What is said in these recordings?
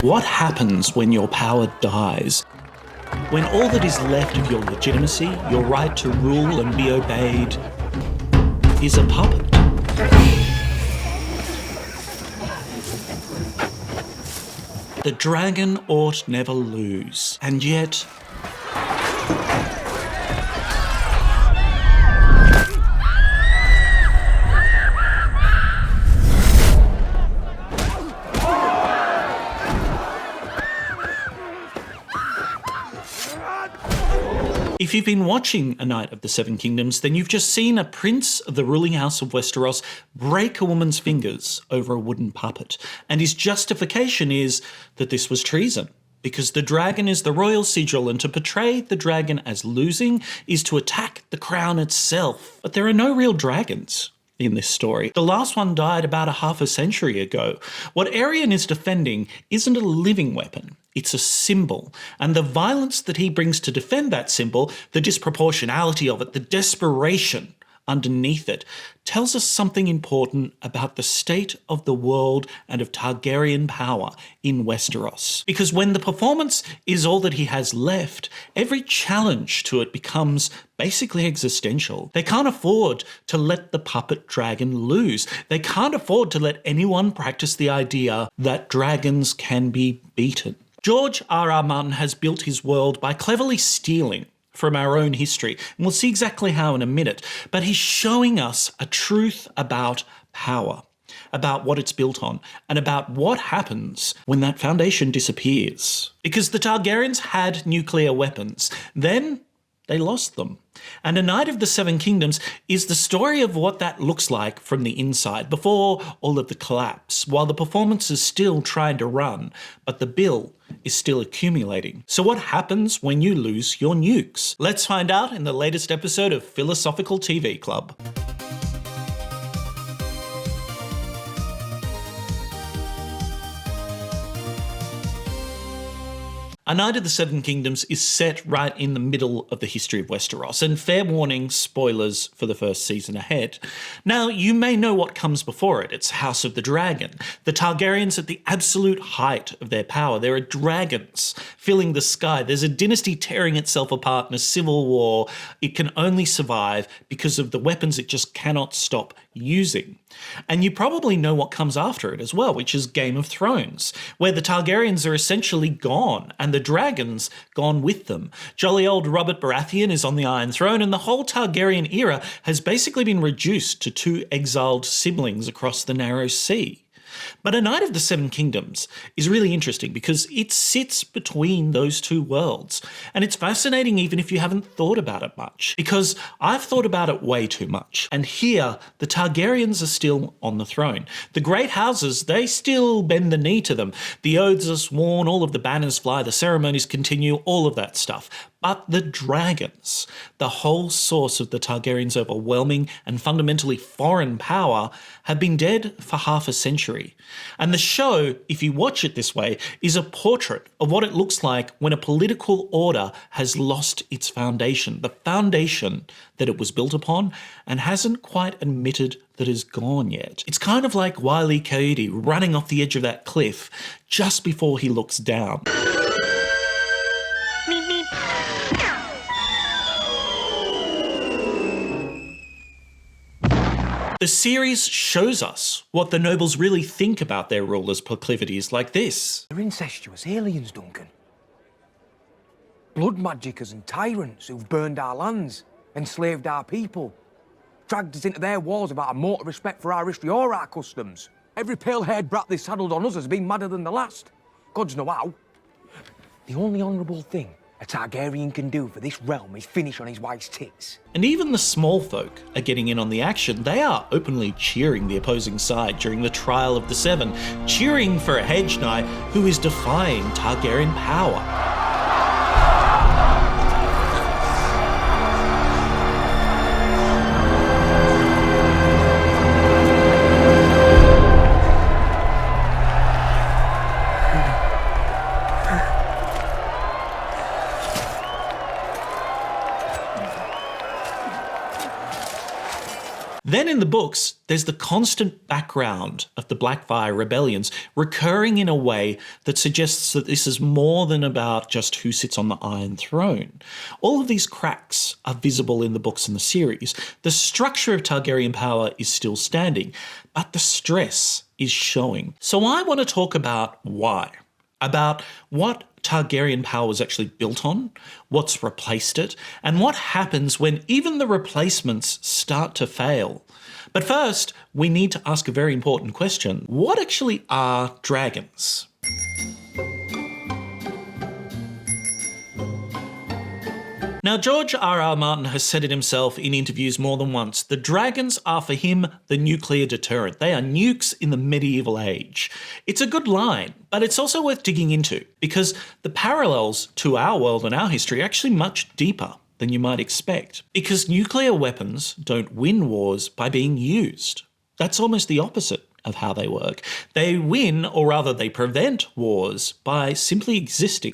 What happens when your power dies? When all that is left of your legitimacy, your right to rule and be obeyed, is a puppet? The dragon ought never lose, and yet... If you've been watching A Knight of the Seven Kingdoms, then you've just seen a prince of the ruling house of Westeros break a woman's fingers over a wooden puppet. And his justification is that this was treason, because the dragon is the royal sigil, and to portray the dragon as losing is to attack the crown itself. But there are no real dragons in this story. The last one died about half a century ago. What Aerion is defending isn't a living weapon, it's a symbol. And the violence that he brings to defend that symbol, the disproportionality of it, the desperation underneath it, tells us something important about the state of the world and of Targaryen power in Westeros. Because when the performance is all that he has left, every challenge to it becomes basically existential. They can't afford to let the puppet dragon lose. They can't afford to let anyone practice the idea that dragons can be beaten. George R.R. Martin has built his world by cleverly stealing from our own history, and we'll see exactly how in a minute, but he's showing us a truth about power, about what it's built on, and about what happens when that foundation disappears. Because the Targaryens had nuclear weapons, then they lost them. And A Knight of the Seven Kingdoms is the story of what that looks like from the inside, before all of the collapse, while the performance is still trying to run, but the bill is still accumulating. So what happens when you lose your nukes? Let's find out in the latest episode of Philosophical TV Club. A Knight of the Seven Kingdoms is set right in the middle of the history of Westeros, and fair warning, spoilers for the first season ahead. Now, you may know what comes before it. It's House of the Dragon. The Targaryens at the absolute height of their power. There are dragons filling the sky. There's a dynasty tearing itself apart in a civil war. It can only survive because of the weapons it just cannot stop using. And you probably know what comes after it as well, which is Game of Thrones, where the Targaryens are essentially gone and the dragons gone with them. Jolly old Robert Baratheon is on the Iron Throne, and the whole Targaryen era has basically been reduced to two exiled siblings across the narrow sea. But A Knight of the Seven Kingdoms is really interesting because it sits between those two worlds. And it's fascinating even if you haven't thought about it much, because I've thought about it way too much. And here, the Targaryens are still on the throne. The great houses, they still bend the knee to them. The oaths are sworn, all of the banners fly, the ceremonies continue, all of that stuff. But the dragons, the whole source of the Targaryens' overwhelming and fundamentally foreign power, have been dead for half a century. And the show, if you watch it this way, is a portrait of what it looks like when a political order has lost its foundation, the foundation that it was built upon and hasn't quite admitted that is gone yet. It's kind of like Wile E. Coyote running off the edge of that cliff just before he looks down. The series shows us what the nobles really think about their rulers' proclivities like this. They're incestuous aliens, Duncan. Blood magicers and tyrants who've burned our lands, enslaved our people, dragged us into their wars without a mote of respect for our history or our customs. Every pale-haired brat they saddled on us has been madder than the last. Gods know how. The only honourable thing a Targaryen can do for this realm is finish on his wife's tits. And even the small folk are getting in on the action. They are openly cheering the opposing side during the trial of the Seven, cheering for a hedge knight who is defying Targaryen power. Then in the books, there's the constant background of the Blackfire rebellions recurring in a way that suggests that this is more than about just who sits on the Iron Throne. All of these cracks are visible in the books and the series. The structure of Targaryen power is still standing, but the stress is showing. So I want to talk about why. About what Targaryen power was actually built on, what's replaced it, and what happens when even the replacements start to fail. But first, we need to ask a very important question. What actually are dragons? Now, George R.R. Martin has said it himself in interviews more than once. The dragons are for him the nuclear deterrent. They are nukes in the medieval age. It's a good line, but it's also worth digging into because the parallels to our world and our history are actually much deeper than you might expect. Because nuclear weapons don't win wars by being used. That's almost the opposite of how they work. They win, or rather they prevent wars by simply existing.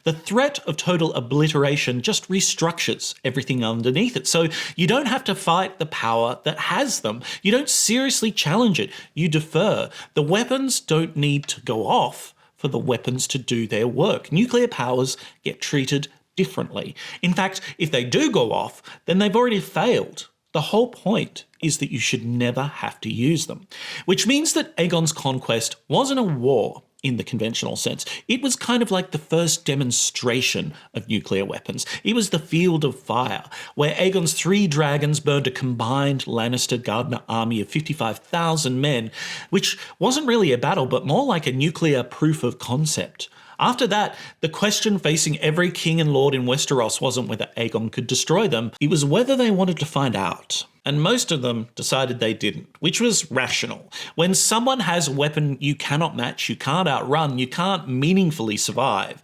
The threat of total obliteration just restructures everything underneath it. So you don't have to fight the power that has them. You don't seriously challenge it. You defer. The weapons don't need to go off for the weapons to do their work. Nuclear powers get treated differently. In fact, if they do go off, then they've already failed. The whole point is that you should never have to use them, which means that Aegon's conquest wasn't a war in the conventional sense. It was kind of like the first demonstration of nuclear weapons. It was the field of fire, where Aegon's 3 dragons burned a combined Lannister-Gardner army of 55,000 men, which wasn't really a battle, but more like a nuclear proof of concept. After that, the question facing every king and lord in Westeros wasn't whether Aegon could destroy them, it was whether they wanted to find out. And most of them decided they didn't, which was rational. When someone has a weapon you cannot match, you can't outrun, you can't meaningfully survive,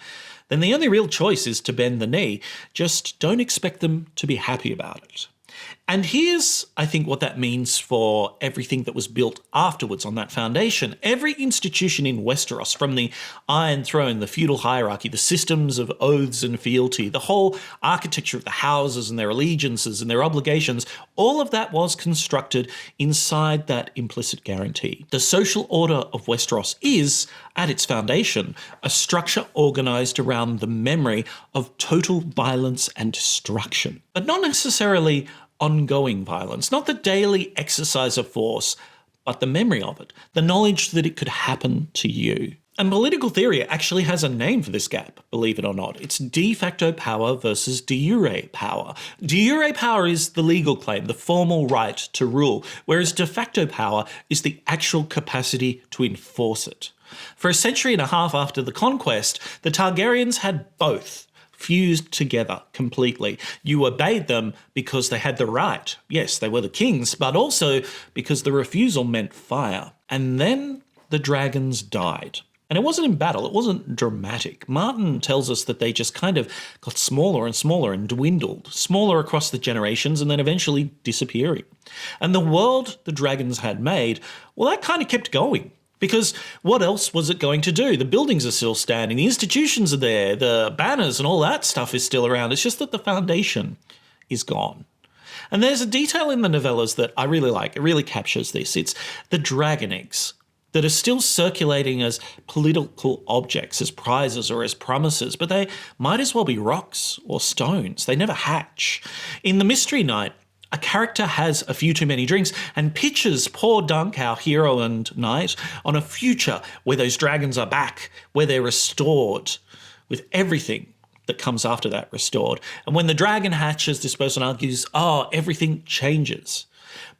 then the only real choice is to bend the knee. Just don't expect them to be happy about it. And here's, I think, what that means for everything that was built afterwards on that foundation. Every institution in Westeros, from the Iron Throne, the feudal hierarchy, the systems of oaths and fealty, the whole architecture of the houses and their allegiances and their obligations, all of that was constructed inside that implicit guarantee. The social order of Westeros is, at its foundation, a structure organised around the memory of total violence and destruction, but not necessarily ongoing violence, not the daily exercise of force, but the memory of it, the knowledge that it could happen to you. And political theory actually has a name for this gap, believe it or not. It's de facto power versus de jure power. De jure power is the legal claim, the formal right to rule, whereas de facto power is the actual capacity to enforce it. For a century and a half after the conquest, the Targaryens had both fused together completely. You obeyed them because they had the right. Yes, they were the kings, but also because the refusal meant fire. And then the dragons died. And it wasn't in battle, it wasn't dramatic. Martin tells us that they just kind of got smaller and smaller and dwindled, smaller across the generations and then eventually disappearing. And the world the dragons had made, well, that kind of kept going. Because what else was it going to do? The buildings are still standing, the institutions are there, the banners and all that stuff is still around. It's just that the foundation is gone. And there's a detail in the novellas that I really like. It really captures this. It's the dragon eggs that are still circulating as political objects, as prizes or as promises, but they might as well be rocks or stones. They never hatch. In the Mystery Night, a character has a few too many drinks and pitches poor Dunk, our hero and knight, on a future where those dragons are back, where they're restored, with everything that comes after that restored. And when the dragon hatches, this person argues, everything changes.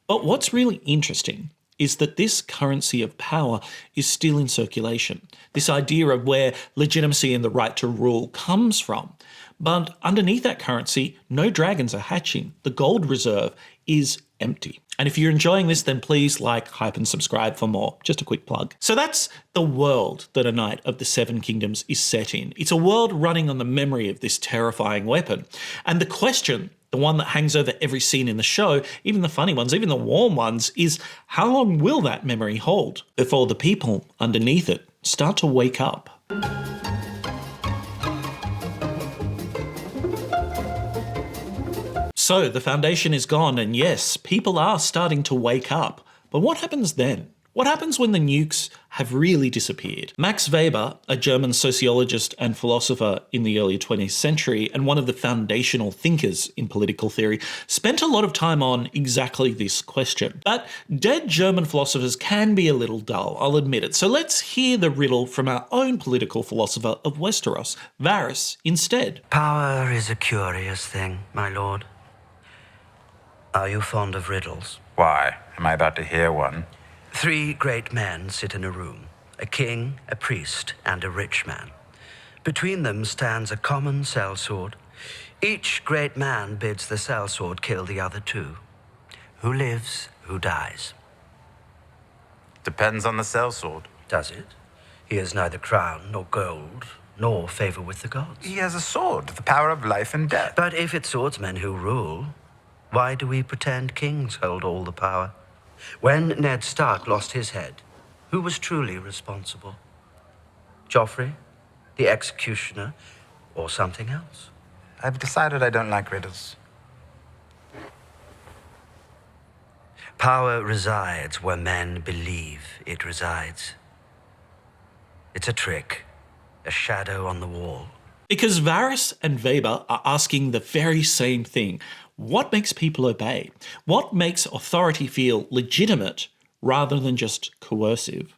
But what's really interesting is that this currency of power is still in circulation. This idea of where legitimacy and the right to rule comes from. But underneath that currency, no dragons are hatching. The gold reserve is empty. And if you're enjoying this, then please like, hype, and subscribe for more. Just a quick plug. So that's the world that A Knight of the Seven Kingdoms is set in. It's a world running on the memory of this terrifying weapon. And the question, the one that hangs over every scene in the show, even the funny ones, even the warm ones, is how long will that memory hold before the people underneath it start to wake up? So the foundation is gone, and yes, people are starting to wake up. But what happens then? What happens when the nukes have really disappeared? Max Weber, a German sociologist and philosopher in the early 20th century and one of the foundational thinkers in political theory, spent a lot of time on exactly this question. But dead German philosophers can be a little dull, I'll admit it. So let's hear the riddle from our own political philosopher of Westeros, Varys, instead. Power is a curious thing, my lord. Are you fond of riddles? Why? Am I about to hear one? 3 great men sit in a room, a king, a priest, and a rich man. Between them stands a common sellsword. Each great man bids the sellsword kill the other 2. Who lives, who dies? Depends on the sellsword. Does it? He has neither crown nor gold, nor favor with the gods. He has a sword, the power of life and death. But if it's swordsmen who rule, why do we pretend kings hold all the power? When Ned Stark lost his head, who was truly responsible? Joffrey, the executioner, or something else? I've decided I don't like riddles. Power resides where men believe it resides. It's a trick, a shadow on the wall. Because Varys and Weber are asking the very same thing. What makes people obey? What makes authority feel legitimate rather than just coercive?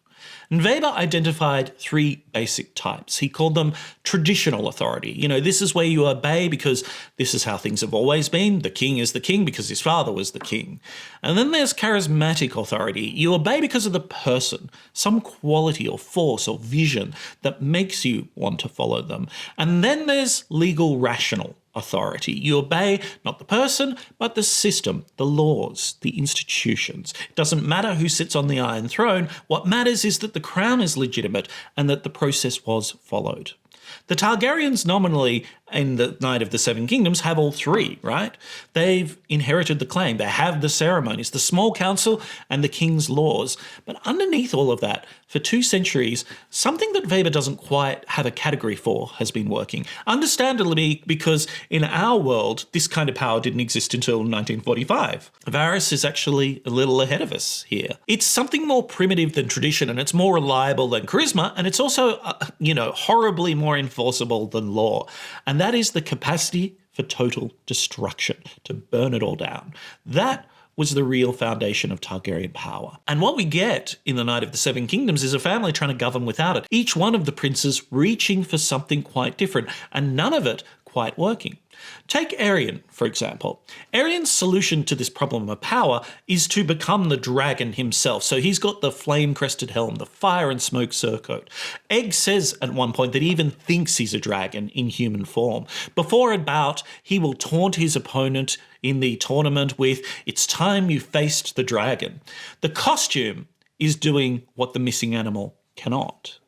And Weber identified 3 basic types. He called them traditional authority. You know, this is where you obey because this is how things have always been. The king is the king because his father was the king. And then there's charismatic authority. You obey because of the person, some quality or force or vision that makes you want to follow them. And then there's legal rational authority. You obey not the person, but the system, the laws, the institutions. It doesn't matter who sits on the Iron Throne. What matters is that the crown is legitimate and that the process was followed. The Targaryens nominally in the Night of the Seven Kingdoms have all 3, right? They've inherited the claim. They have the ceremonies, the small council and the king's laws. But underneath all of that, for 2 centuries, something that Weber doesn't quite have a category for has been working. Understandably, because in our world, this kind of power didn't exist until 1945. Varys is actually a little ahead of us here. It's something more primitive than tradition, and it's more reliable than charisma, and it's also, horribly more enforceable than law. And that is the capacity for total destruction, to burn it all down. That was the real foundation of Targaryen power. And what we get in the Night of the Seven Kingdoms is a family trying to govern without it, each one of the princes reaching for something quite different, and none of it quite working. Take Aerion, for example. Aerion's solution to this problem of power is to become the dragon himself. So he's got the flame-crested helm, the fire and smoke surcoat. Egg says at one point that he even thinks he's a dragon in human form. Before a bout, he will taunt his opponent in the tournament with, "It's time you faced the dragon." The costume is doing what the missing animal cannot.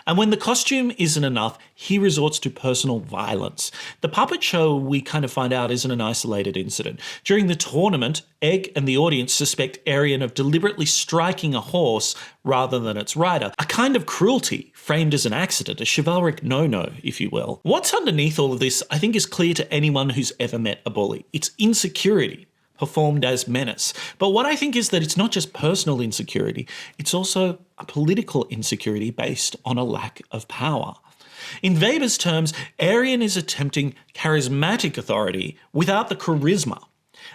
And when the costume isn't enough, he resorts to personal violence. The puppet show, we kind of find out, isn't an isolated incident. During the tournament, Egg and the audience suspect Aerion of deliberately striking a horse rather than its rider. A kind of cruelty framed as an accident, a chivalric no-no, if you will. What's underneath all of this, I think, is clear to anyone who's ever met a bully. It's insecurity performed as menace. But what I think is that it's not just personal insecurity, it's also a political insecurity based on a lack of power. In Weber's terms, Aerion is attempting charismatic authority without the charisma.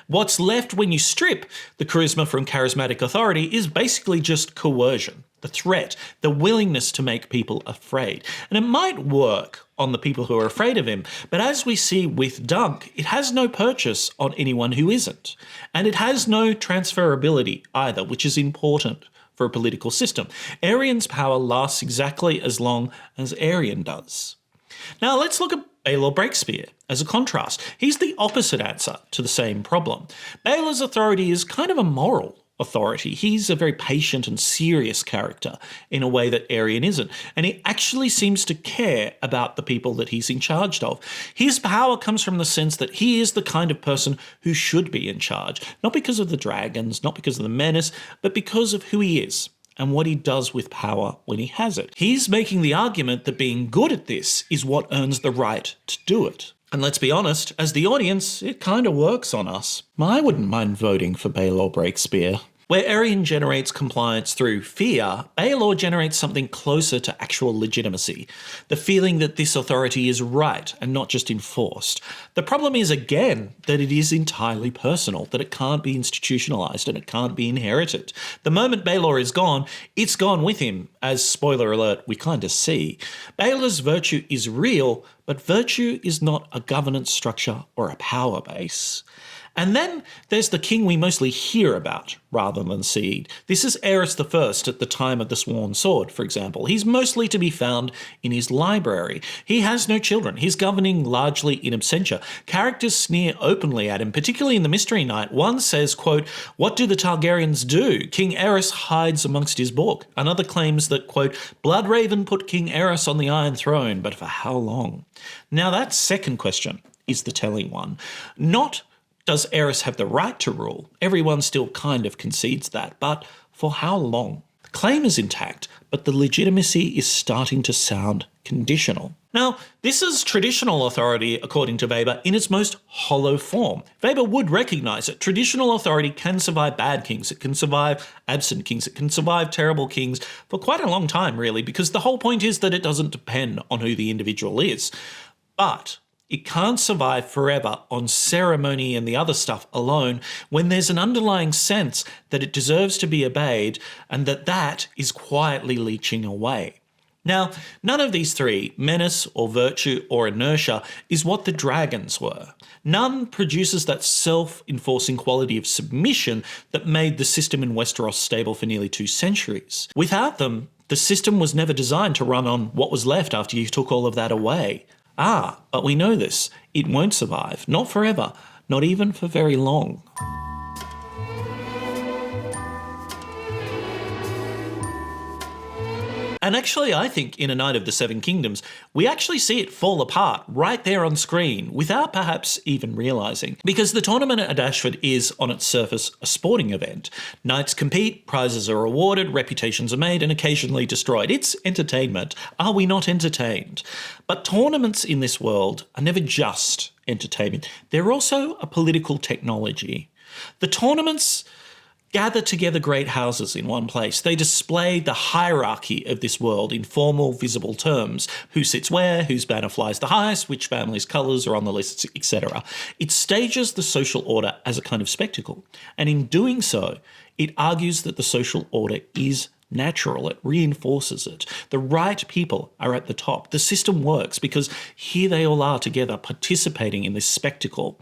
What's left when you strip the charisma from charismatic authority is basically just coercion, the threat, the willingness to make people afraid. And it might work on the people who are afraid of him, but as we see with Dunk, it has no purchase on anyone who isn't. And it has no transferability either, which is important for a political system. Aerion's power lasts exactly as long as Aerion does. Now let's look at Baelor Breakspear as a contrast. He's the opposite answer to the same problem. Baelor's authority is kind of a moral authority. He's a very patient and serious character in a way that Aerion isn't. And he actually seems to care about the people that he's in charge of. His power comes from the sense that he is the kind of person who should be in charge, not because of the dragons, not because of the menace, but because of who he is and what he does with power when he has it. He's making the argument that being good at this is what earns the right to do it. And let's be honest, as the audience, it kind of works on us. I wouldn't mind voting for Baelor Breakspear. Where Aerion generates compliance through fear, Baelor generates something closer to actual legitimacy. The feeling that this authority is right and not just enforced. The problem is, again, that it is entirely personal, that it can't be institutionalized and it can't be inherited. The moment Baelor is gone, it's gone with him, as, spoiler alert, we kind of see. Baelor's virtue is real, but virtue is not a governance structure or a power base. And then there's the king we mostly hear about rather than see. This is Aerys I at the time of the Sworn Sword, for example. He's mostly to be found in his library. He has no children. He's governing largely in absentia. Characters sneer openly at him, particularly in the Mystery Knight. One says, quote, "What do the Targaryens do? King Aerys hides amongst his book." Another claims that, quote, "Bloodraven put King Aerys on the Iron Throne, but for how long?" Now that second question is the telling one. Not does Aerys have the right to rule? Everyone still kind of concedes that, but for how long? The claim is intact, but the legitimacy is starting to sound conditional. Now, this is traditional authority, according to Weber, in its most hollow form. Weber would recognise that traditional authority can survive bad kings, it can survive absent kings, it can survive terrible kings for quite a long time, really, because the whole point is that it doesn't depend on who the individual is. But it can't survive forever on ceremony and the other stuff alone when there's an underlying sense that it deserves to be obeyed and that is quietly leaching away. Now, none of these three, menace or virtue or inertia, is what the dragons were. None produces that self-enforcing quality of submission that made the system in Westeros stable for nearly 2 centuries. Without them, the system was never designed to run on what was left after you took all of that away. But we know this. It won't survive. Not forever. Not even for very long. And actually, I think in A Knight of the Seven Kingdoms, we actually see it fall apart right there on screen without perhaps even realising. Because the tournament at Ashford is, on its surface, a sporting event. Knights compete, prizes are awarded, reputations are made and occasionally destroyed. It's entertainment. Are we not entertained? But tournaments in this world are never just entertainment. They're also a political technology. The tournaments gather together great houses in one place. They display the hierarchy of this world in formal, visible terms. Who sits where, whose banner flies the highest, which family's colours are on the lists, etc. It stages the social order as a kind of spectacle. And in doing so, it argues that the social order is natural. It reinforces it. The right people are at the top. The system works because here they all are together participating in this spectacle.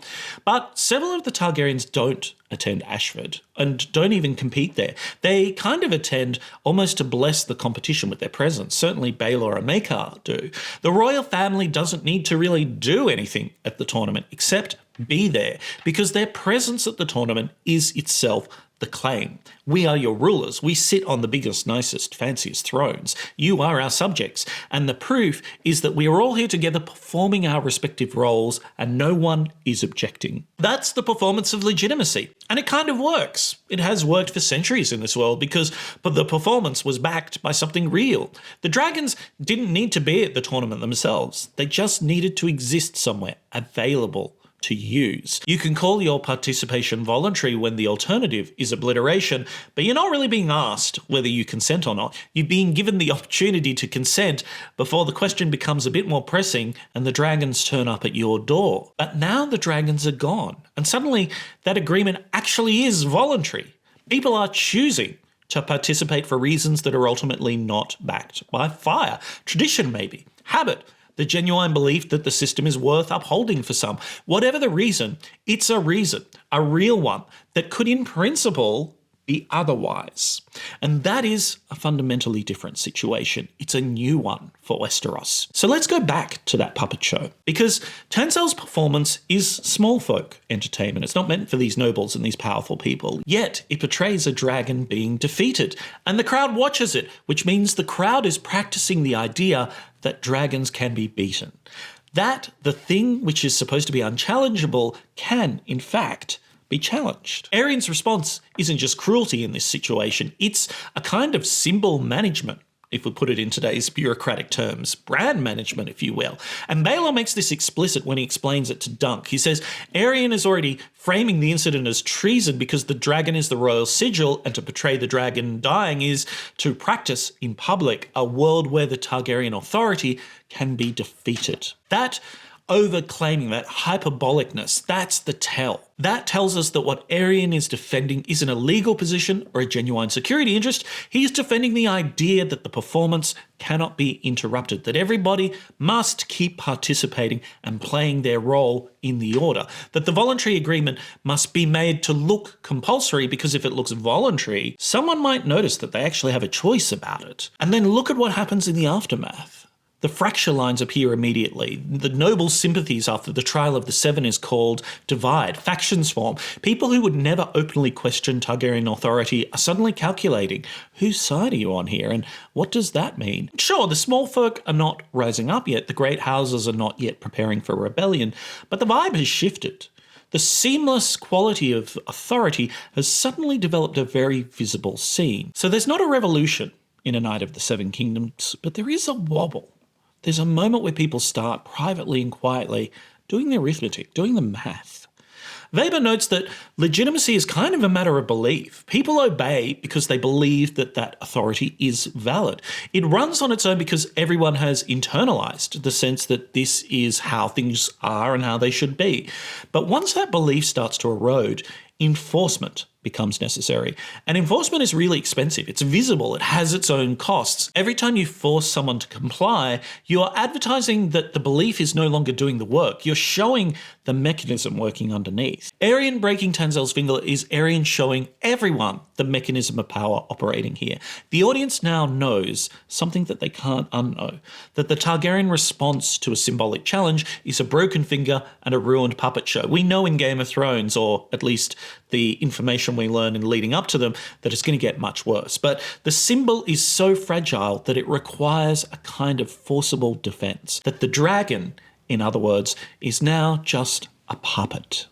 But several of the Targaryens don't attend Ashford and don't even compete there. They kind of attend almost to bless the competition with their presence. Certainly Baelor and Maekar do. The royal family doesn't need to really do anything at the tournament except be there because their presence at the tournament is itself the claim. We are your rulers. We sit on the biggest, nicest, fanciest thrones. You are our subjects. And the proof is that we are all here together performing our respective roles and no one is objecting. That's the performance of legitimacy. And it kind of works. It has worked for centuries in this world because the performance was backed by something real. The dragons didn't need to be at the tournament themselves. They just needed to exist somewhere, available to use. You can call your participation voluntary when the alternative is obliteration, but you're not really being asked whether you consent or not. You're being given the opportunity to consent before the question becomes a bit more pressing and the dragons turn up at your door. But now the dragons are gone, and suddenly that agreement actually is voluntary. People are choosing to participate for reasons that are ultimately not backed by fire. Tradition, maybe. Habit. The genuine belief that the system is worth upholding for some. Whatever the reason, it's a reason, a real one, that could in principle be otherwise. And that is a fundamentally different situation. It's a new one for Westeros. So let's go back to that puppet show, because Tansel's performance is small folk entertainment. It's not meant for these nobles and these powerful people. Yet it portrays a dragon being defeated, and the crowd watches it, which means the crowd is practicing the idea that dragons can be beaten. That the thing which is supposed to be unchallengeable can, in fact, be challenged. Aerion's response isn't just cruelty in this situation, it's a kind of symbol management. if we put it in today's bureaucratic terms, brand management, if you will. And Baylor makes this explicit when he explains it to Dunk. He says, Aerion is already framing the incident as treason because the dragon is the royal sigil, and to portray the dragon dying is to practice in public a world where the Targaryen authority can be defeated. That overclaiming, that hyperbolicness, that's the tell. That tells us that what Aerion is defending isn't a legal position or a genuine security interest. He's defending the idea that the performance cannot be interrupted, that everybody must keep participating and playing their role in the order, that the voluntary agreement must be made to look compulsory, because if it looks voluntary, someone might notice that they actually have a choice about it. And then look at what happens in the aftermath. The fracture lines appear immediately. The noble sympathies after the trial of the Seven is called divide. Factions form. People who would never openly question Targaryen authority are suddenly calculating, whose side are you on here and what does that mean? Sure, the small folk are not rising up yet. The great houses are not yet preparing for rebellion, but the vibe has shifted. The seamless quality of authority has suddenly developed a very visible scene. So there's not a revolution in A Knight of the Seven Kingdoms, but there is a wobble. There's a moment where people start privately and quietly doing the arithmetic, doing the math. Weber notes that legitimacy is kind of a matter of belief. People obey because they believe that that authority is valid. It runs on its own because everyone has internalized the sense that this is how things are and how they should be. But once that belief starts to erode, enforcement becomes necessary. And enforcement is really expensive. It's visible. It has its own costs. Every time you force someone to comply, you are advertising that the belief is no longer doing the work. You're showing the mechanism working underneath. Aerion breaking Tanzel's finger is Aerion showing everyone the mechanism of power operating here. The audience now knows something that they can't unknow, that the Targaryen response to a symbolic challenge is a broken finger and a ruined puppet show. We know in Game of Thrones, or at least the information we learn in leading up to them, that it's going to get much worse. But the symbol is so fragile that it requires a kind of forcible defense. That the dragon, in other words, is now just a puppet.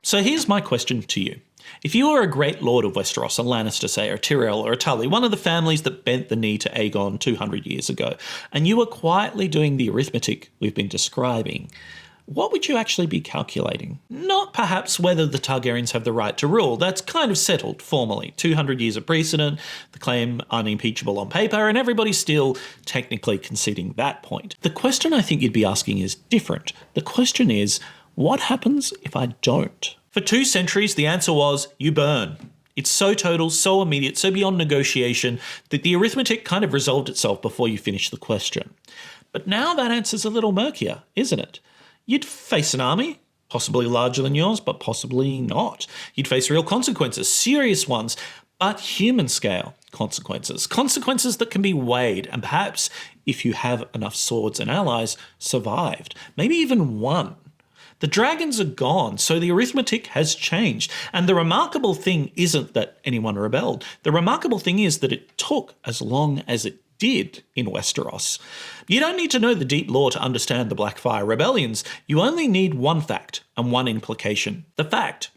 So here's my question to you. If you were a great lord of Westeros, a Lannister, say, or a Tyrell, or a Tully, one of the families that bent the knee to Aegon 200 years ago, and you were quietly doing the arithmetic we've been describing, what would you actually be calculating? Not perhaps whether the Targaryens have the right to rule. That's kind of settled formally. 200 years of precedent, the claim unimpeachable on paper, and everybody's still technically conceding that point. The question I think you'd be asking is different. The question is, what happens if I don't? For 2 centuries, the answer was, you burn. It's so total, so immediate, so beyond negotiation that the arithmetic kind of resolved itself before you finish the question. But now that answer's a little murkier, isn't it? You'd face an army, possibly larger than yours, but possibly not. You'd face real consequences, serious ones, but human scale consequences. Consequences that can be weighed and perhaps, if you have enough swords and allies, survived. Maybe even won. The dragons are gone, so the arithmetic has changed. And the remarkable thing isn't that anyone rebelled. The remarkable thing is that it took as long as it did in Westeros. You don't need to know the deep lore to understand the Blackfire rebellions. You only need one fact and one implication. The fact: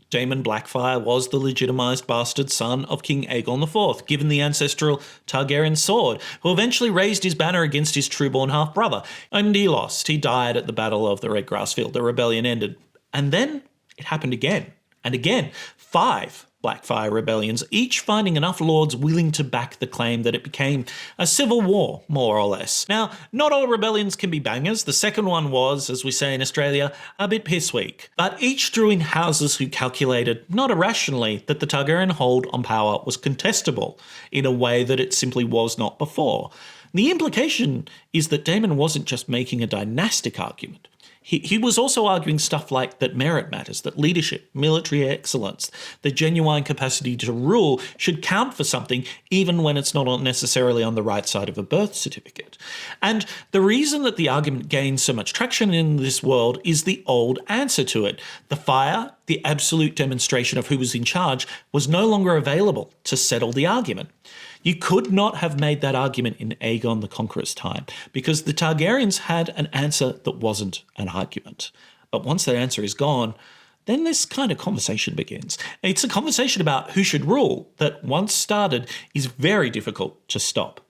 Daemon Blackfire was the legitimized bastard son of King Aegon IV, given the ancestral Targaryen sword, who eventually raised his banner against his true-born half-brother. And he lost. He died at the Battle of the Red Grass Field. The rebellion ended. And then it happened again and again. 5 Blackfire rebellions, each finding enough lords willing to back the claim that it became a civil war, more or less. Now, not all rebellions can be bangers. The second one was, as we say in Australia, a bit pissweak. But each drew in houses who calculated, not irrationally, that the Targaryen hold on power was contestable in a way that it simply was not before. The implication is that Daemon wasn't just making a dynastic argument. He was also arguing stuff like that merit matters, that leadership, military excellence, the genuine capacity to rule should count for something even when it's not necessarily on the right side of a birth certificate. And the reason that the argument gained so much traction in this world is the old answer to it. The fire, the absolute demonstration of who was in charge, was no longer available to settle the argument. You could not have made that argument in Aegon the Conqueror's time because the Targaryens had an answer that wasn't an argument. But once that answer is gone, then this kind of conversation begins. It's a conversation about who should rule that, once started, is very difficult to stop.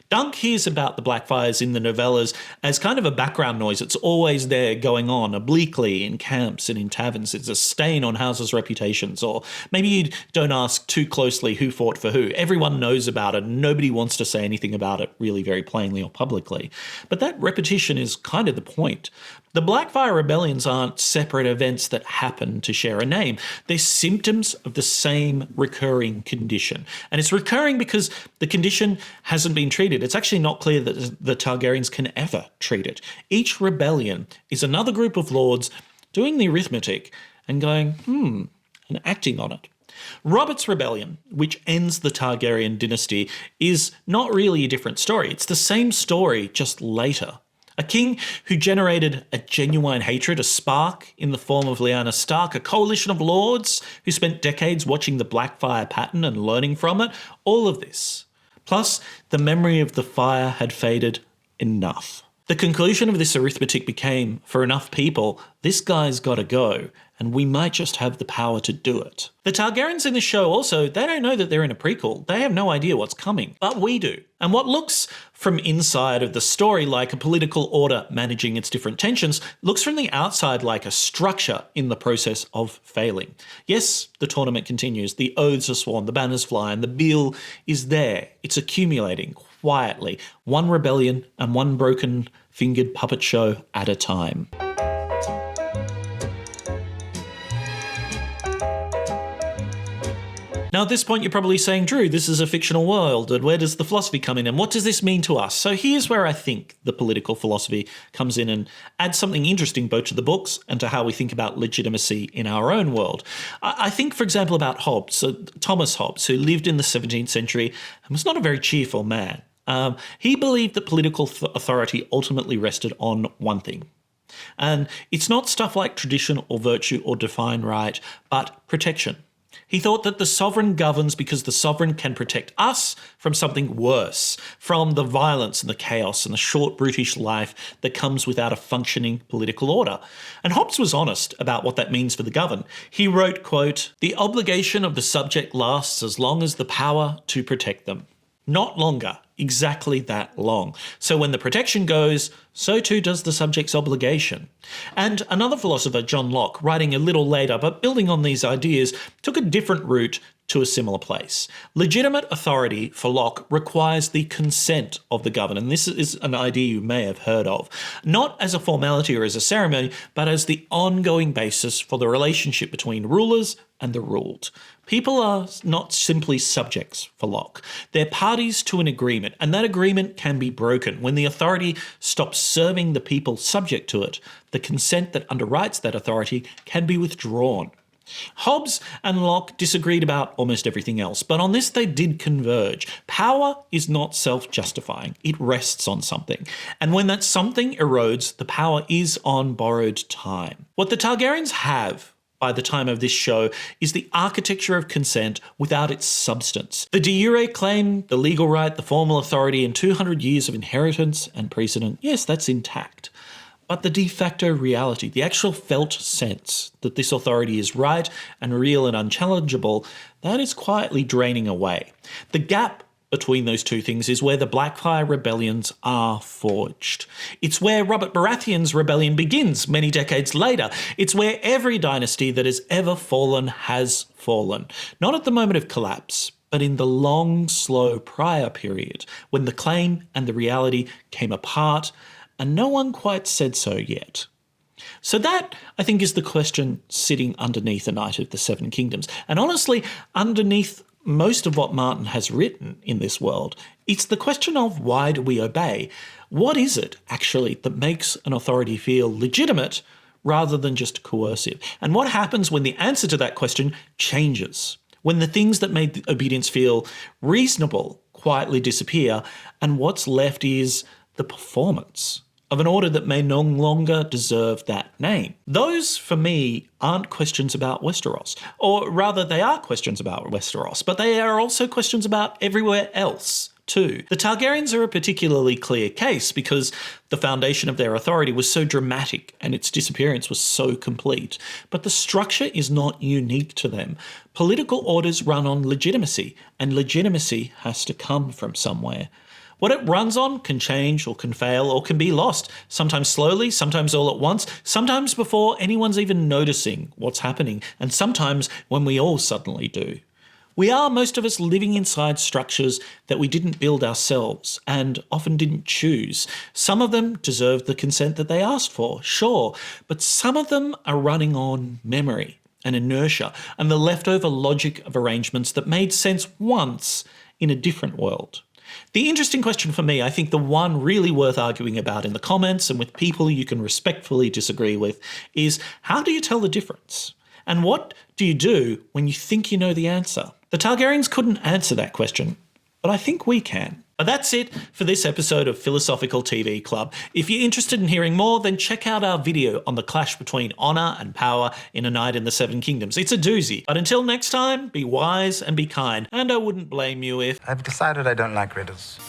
Dunk hears about the Blackfires in the novellas as kind of a background noise. It's always there going on obliquely in camps and in taverns. It's a stain on houses' reputations. Or maybe you don't ask too closely who fought for who. Everyone knows about it and nobody wants to say anything about it really very plainly or publicly. But that repetition is kind of the point. The Blackfire rebellions aren't separate events that happen to share a name. They're symptoms of the same recurring condition. And it's recurring because the condition hasn't been treated. It's actually not clear that the Targaryens can ever treat it. Each rebellion is another group of lords doing the arithmetic and going, and acting on it. Robert's rebellion, which ends the Targaryen dynasty, is not really a different story. It's the same story, just later. A king who generated a genuine hatred, a spark in the form of Lyanna Stark, a coalition of lords who spent decades watching the Blackfire pattern and learning from it, all of this. Plus, the memory of the fire had faded enough. The conclusion of this arithmetic became, for enough people, this guy's got to go, and we might just have the power to do it. The Targaryens in this show also, they don't know that they're in a prequel. They have no idea what's coming, but we do. And what looks from inside of the story like a political order managing its different tensions looks from the outside like a structure in the process of failing. Yes, the tournament continues, the oaths are sworn, the banners fly, and the bill is there. It's accumulating quietly, one rebellion and one broken-fingered puppet show at a time. Now, at this point, you're probably saying, Drew, this is a fictional world, and where does the philosophy come in, and what does this mean to us? So here's where I think the political philosophy comes in and adds something interesting both to the books and to how we think about legitimacy in our own world. I think, for example, about Hobbes, Thomas Hobbes, who lived in the 17th century and was not a very cheerful man. He believed that political authority ultimately rested on one thing. And it's not stuff like tradition or virtue or divine right, but protection. He thought that the sovereign governs because the sovereign can protect us from something worse, from the violence and the chaos and the short, brutish life that comes without a functioning political order. And Hobbes was honest about what that means for the governed. He wrote, quote, "The obligation of the subject lasts as long as the power to protect them. Not longer, exactly that long. So when the protection goes, so too does the subject's obligation." And another philosopher, John Locke, writing a little later but building on these ideas, took a different route to a similar place. Legitimate authority for Locke requires the consent of the governed, and this is an idea you may have heard of, not as a formality or as a ceremony, but as the ongoing basis for the relationship between rulers and the ruled. People are not simply subjects for Locke. They're parties to an agreement, and that agreement can be broken. When the authority stops serving the people subject to it, the consent that underwrites that authority can be withdrawn. Hobbes and Locke disagreed about almost everything else, but on this they did converge. Power is not self-justifying. It rests on something. And when that something erodes, the power is on borrowed time. What the Targaryens have by the time of this show is the architecture of consent without its substance. The de jure claim, the legal right, the formal authority, and 200 years of inheritance and precedent, yes, that's intact. But the de facto reality, the actual felt sense that this authority is right and real and unchallengeable, that is quietly draining away. The gap between those two things is where the Blackfire rebellions are forged. It's where Robert Baratheon's rebellion begins many decades later. It's where every dynasty that has ever fallen has fallen. Not at the moment of collapse, but in the long, slow prior period when the claim and the reality came apart, and no one quite said so yet. So that, I think, is the question sitting underneath A Knight of the Seven Kingdoms. And honestly, underneath most of what Martin has written in this world, it's the question of why do we obey? What is it, actually, that makes an authority feel legitimate rather than just coercive? And what happens when the answer to that question changes? When the things that made obedience feel reasonable quietly disappear, and what's left is the performance of an order that may no longer deserve that name. Those, for me, aren't questions about Westeros. Or rather, they are questions about Westeros, but they are also questions about everywhere else. too. The Targaryens are a particularly clear case because the foundation of their authority was so dramatic and its disappearance was so complete. But the structure is not unique to them. Political orders run on legitimacy, and legitimacy has to come from somewhere. What it runs on can change or can fail or can be lost, sometimes slowly, sometimes all at once, sometimes before anyone's even noticing what's happening, and sometimes when we all suddenly do. We are, most of us, living inside structures that we didn't build ourselves and often didn't choose. Some of them deserve the consent that they asked for, sure, but some of them are running on memory and inertia and the leftover logic of arrangements that made sense once in a different world. The interesting question for me, I think the one really worth arguing about in the comments and with people you can respectfully disagree with, is how do you tell the difference? And what do you do when you think you know the answer? The Targaryens couldn't answer that question, but I think we can. But that's it for this episode of Philosophical TV Club. If you're interested in hearing more, then check out our video on the clash between honour and power in A Night in the Seven Kingdoms. It's a doozy. But until next time, be wise and be kind, and I wouldn't blame you if... I've decided I don't like riddles.